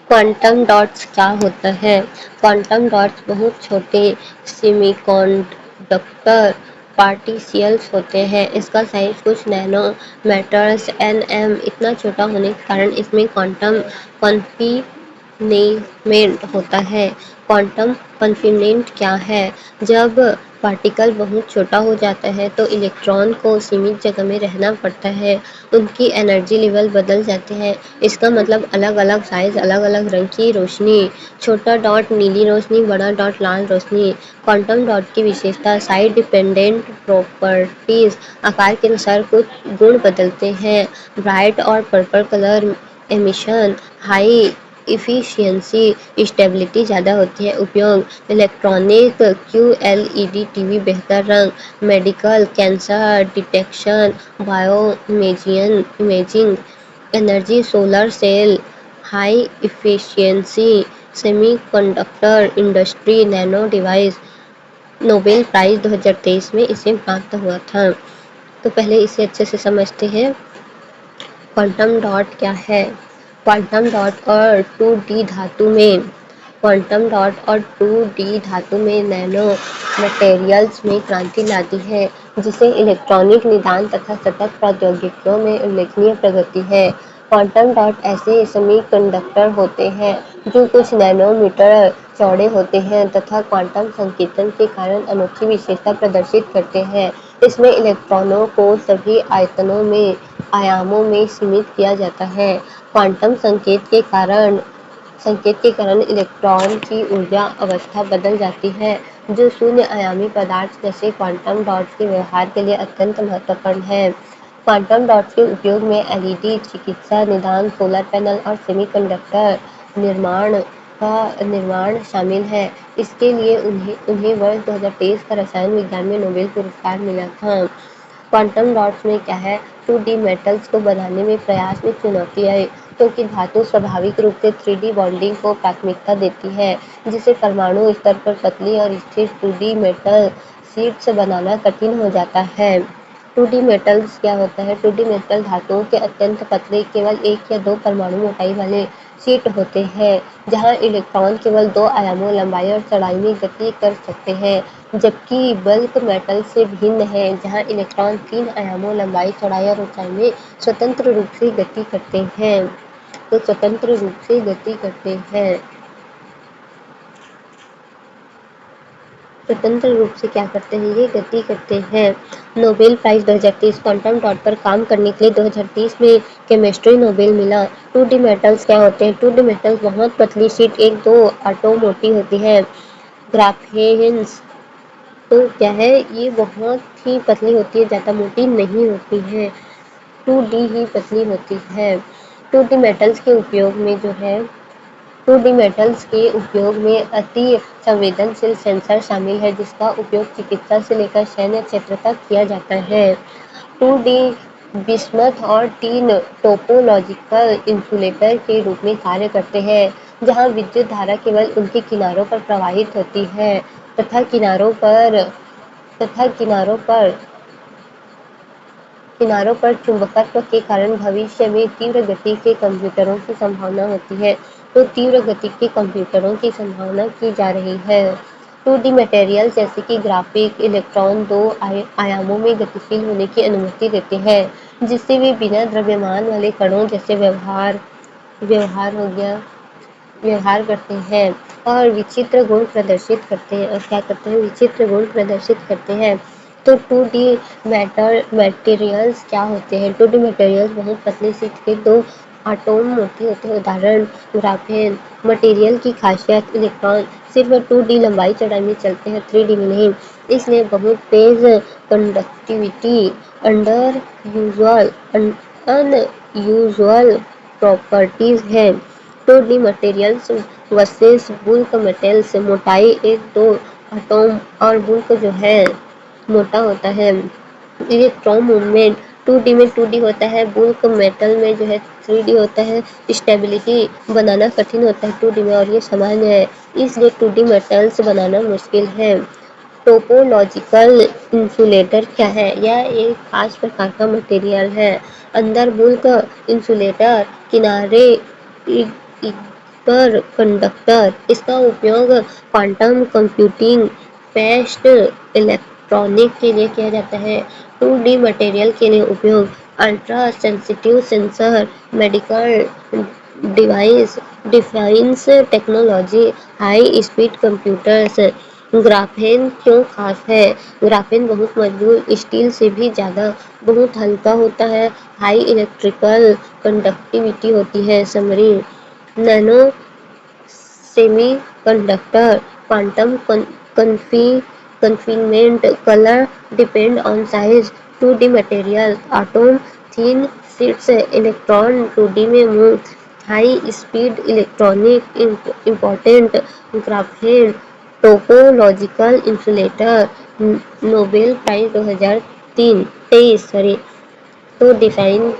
Quantum dots क्या होता है? क्वांटम डॉट्स बहुत छोटे सेमीकंडक्टर पार्टिकल्स होते हैं। इसका साइज कुछ नैनोमीटर्स nm इतना छोटा होने के कारण इसमें क्वांटम कॉन्फिनेमेंट होता है। क्वांटम कॉन्फिनेमेंट क्या है? जब पार्टिकल बहुत छोटा हो जाता है तो इलेक्ट्रॉन को सीमित जगह में रहना पड़ता है, उनकी एनर्जी लेवल बदल जाते हैं। इसका मतलब अलग अलग साइज, अलग अलग रंग की रोशनी। छोटा डॉट नीली रोशनी, बड़ा डॉट लाल रोशनी। क्वांटम डॉट की विशेषता साइज डिपेंडेंट प्रॉपर्टीज, आकार के अनुसार कुछ गुण बदलते हैं। ब्राइट और purple colour emission, high efficiency, stability ज़्यादा होती है। उपयोग इलेक्ट्रॉनिक QLED टीवी, बेहतर रंग, medical, cancer detection, bio imaging, energy, solar cell, high efficiency, semiconductor industry, nano device. Nobel prize 2023 में इसे प्राप्त हुआ था। तो पहले इसे अच्छे से समझते हैं। क्वांटम डॉट क्या है? क्वांटम डॉट और 2D धातु में क्वांटम डॉट और 2D धातु में नैनो मटेरियल्स में क्रांति ला दी है, जिसे इलेक्ट्रॉनिक निदान तथा सतत प्रौद्योगिकियों में उल्लेखनीय प्रगति है। क्वांटम डॉट ऐसे सेमीकंडक्टर होते हैं जो कुछ नैनोमीटर चौड़े होते हैं तथा क्वांटम संकेतन के कारण अनोखी विशेषता प्रदर्शित करते हैं। इसमें इलेक्ट्रॉनों को सभी आयामों में सीमित किया जाता है। क्वांटम संकेत के कारण इलेक्ट्रॉन की ऊर्जा अवस्था बदल जाती है, जो शून्य आयामी पदार्थ जैसे क्वांटम डॉट्स के व्यवहार के लिए अत्यंत महत्वपूर्ण है। क्वांटम डॉट्स के उपयोग में LED, चिकित्सा, निदान, सोलर पैनल और सेमीकंडक्टर निर्माण शामिल है। इसके लिए उन्हें वर्ष 2023 का रसायन विज्ञान में नोबेल पुरस्कार मिला था। क्वांटम डॉट्स में क्या है? 2D मेटल्स को बनाने में प्रयास में चुनौती आई, क्योंकि धातु स्वाभाविक रूप से 3D बॉन्डिंग को प्राथमिकता देती है, जिससे परमाणु स्तर पर पतली और स्थिर 2D मेटल शीट्स बनाना कठिन हो जाता है। 2D मेटल्स क्या होता है? 2D मेटल धातुओं के अत्यंत पतले, केवल 1 या 2 परमाणु मोटाई वाले शीट होते हैं, जहां इलेक्ट्रॉन केवल 2 आयामों, लंबाई और चौड़ाई में गति कर सकते हैं, जबकि बल्क मेटल से भिन्न है, जहां इलेक्ट्रॉन 3 आयामों, लंबाई, चौड़ाई और ऊंचाई में स्वतंत्र रूप से गति करते हैं। तो स्वतंत्र रूप से गति करते हैं। स्वतंत्र रूप से क्या करते हैं? ये गति करते हैं। नोबेल प्राइज 2030 क्वांटम डॉट पर काम करने के लिए 2030 में केमिस्ट्री नोबेल मिला। 2D मेटल्स क्या होते हैं? 2D मेटल्स बहुत पतली शीट 1-2 एटॉम मोटी होती है। ग्राफेन्स तो क्या है? ये बहुत ही पतली होती है, ज़्यादा मोटी नहीं होती है, 2D ही पतली होती है। 2D मेटल्स के उपयोग में जो है 2D मेटल्स के उपयोग में अति संवेदनशील सेंसर शामिल है, जिसका उपयोग चिकित्सा से लेकर सैन्य क्षेत्र तक किया जाता है। 2D बिस्मथ और टीन टोपोलॉजिकल इंसुलेटर के रूप में कार्य करते हैं, जहां विद्युत धारा केवल उनके किनारों पर प्रवाहित होती है तथा किनारों पर चुंबकत्व के कारण भविष्य में तीव्र गति के कंप्यूटरों की संभावना होती है। तो तीव्र गति के कंप्यूटरों की संभावना की जा रही है। 2D मटेरियल जैसे कि ग्राफिक इलेक्ट्रॉन 2 आयामों में गतिशील होने की अनुमति देते हैं, जिससे वे बिना द्रव्यमान वाले कणों जैसे व्यवहार करते हैं और विचित्र गुण प्रदर्शित करते हैं। और क्या करते हैं? विचित्र गुण प्रदर्शित करते हैं। तो 2D मटेरियल्स क्या होते हैं? 2D मटेरियल्स बहुत पतली शीट के 2 एटॉम मोटी होते हैं। उदाहरण ग्राफेन। मटेरियल की खासियत इलेक्ट्रॉन सिर्फ 2D लंबाई चौड़ाई में चलते हैं, 3D में नहीं, इसलिए बहुत तेज कंडक्टिविटी, अंडर अनयूजुअल प्रॉपर्टीज है। 2D materials versus bulk metals. मोटाई 1-2 एटॉम और बुल्क जो है मोटा होता है। इलेक्ट्रॉन मूवमेंट 2D में 2D होता है, बुल्क मेटल में जो है 3D होता है। स्टेबिलिटी बनाना कठिन होता है 2D में, और ये सामान्य है, इसलिए 2D मेटल्स बनाना मुश्किल है। टोपोलॉजिकल इंसुलेटर क्या है? यह एक खास प्रकार का मटेरियल है। अंदर बुल्क इंसुलेटर, किनारे सुपर कंडक्टर, इसका उपयोग क्वांटम कंप्यूटिंग, फेस्ट इलेक्ट्रॉनिक के लिए किया जाता है। 2D मटेरियल के लिए उपयोग ultra sensitive sensor, medical device, defence technology, high speed computers. Graphene क्यों खास है? ग्राफेन बहुत मजबूत स्टील से भी ज़्यादा बहुत हल्का होता है, हाई इलेक्ट्रिकल कंडक्टिविटी होती है। Summary: nano semiconductor, quantum confinement, color depend on size, 2D material, atom thin sheets, electron 2D में move, high speed electronic, important, graphene topological insulator, Nobel prize 2023। तो डिफाइन